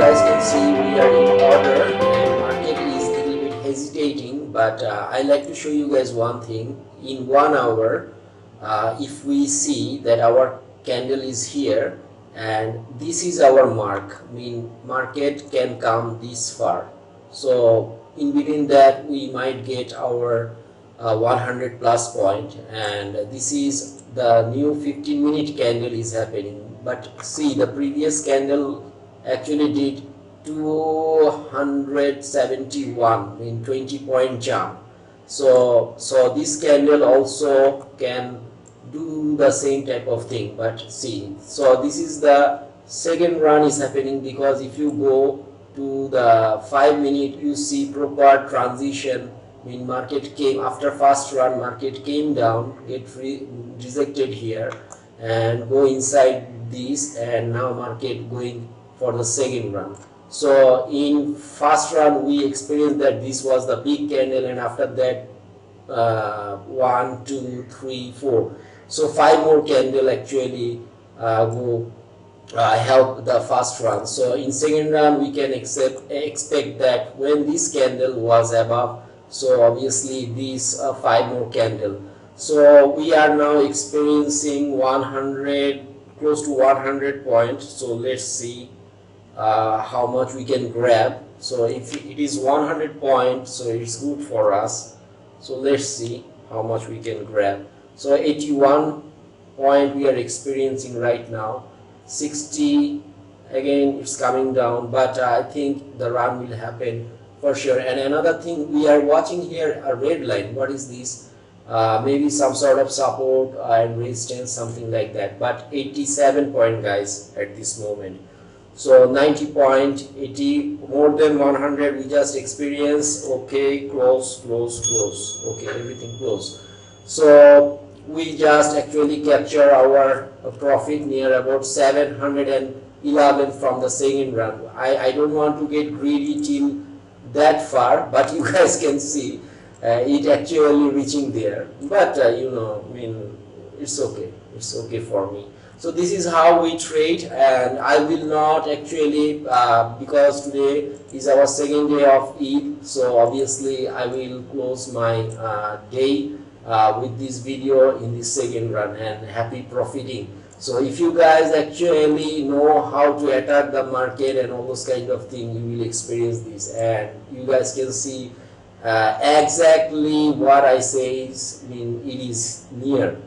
guys can see we are in order and market is a little bit hesitating, but I like to show you guys one thing. In 1 hour, if we see that our candle is here and this is our mark, I mean market can come this far, so in between that we might get our 100 plus point, and this is the new 15-minute candle is happening. But see, the previous candle actually did 271 in 20-point jump, so this candle also can do the same type of thing. But see, so this is the second run is happening, because if you go to the 5-minute, you see proper transition. I mean market came after first run, market came down, get rejected here and go inside this, and now market going for the second run. So in first run we experienced that this was the big candle, and after that 1 2 3 4, so 5 more candle actually go help the first run. So in second run we can expect that when this candle was above, so obviously these 5 more candle. So we are now experiencing 100, close to 100 points. So let's see how much we can grab. So if it is 100 points, so it's good for us. So let's see how much we can grab. So 81 point we are experiencing right now. 60 again, it's coming down, but I think the run will happen for sure. And another thing, we are watching here a red line. What is this? Maybe some sort of support and resistance, something like that. But 87 point guys at this moment. So 90 point, 80, more than 100 we just experienced. Okay, close. Okay, everything close. So we just actually capture our profit near about 711 from the second run. I don't want to get greedy till that far, but you guys can see it actually reaching there. But you know, I mean, it's okay for me. So this is how we trade, and I will not actually because today is our second day of Eid, so obviously I will close my day with this video in the second run, and happy profiting. So if you guys actually know how to attack the market and all those kind of things, you will experience this, and you guys can see exactly what I say is, I mean, it is near.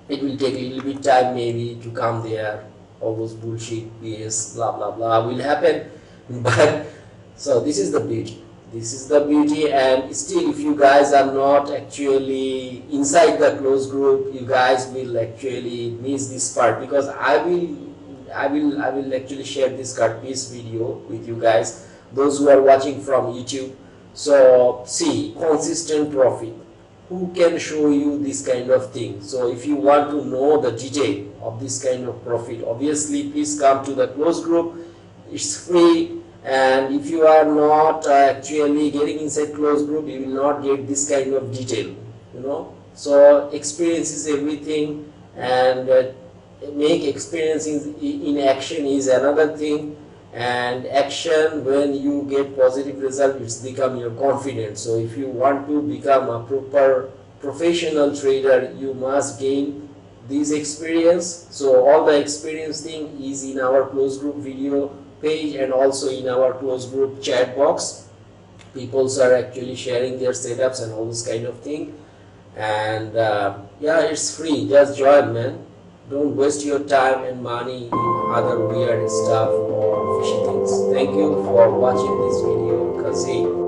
It will take a little bit time maybe to come there. All those bullshit BS blah blah blah will happen, but so this is the beauty. This is the beauty. And still, if you guys are not actually inside the closed group, you guys will actually miss this part, because I will actually share this card piece video with you guys, those who are watching from YouTube. So see, consistent profit. Who can show you this kind of thing? So if you want to know the detail of this kind of profit, obviously please come to the closed group. It's free. And if you are not actually getting inside closed group, you will not get this kind of detail, you know. So experience is everything, and make experience in action is another thing. And action, when you get positive result, it's become your confidence. So if you want to become a proper professional trader, you must gain this experience. So all the experience thing is in our closed group video page, and also in our closed group chat box. People are actually sharing their setups and all this kind of thing. And yeah, it's free. Just join, man. Don't waste your time and money in other weird stuff or fishy things. Thank you for watching this video, KAZi.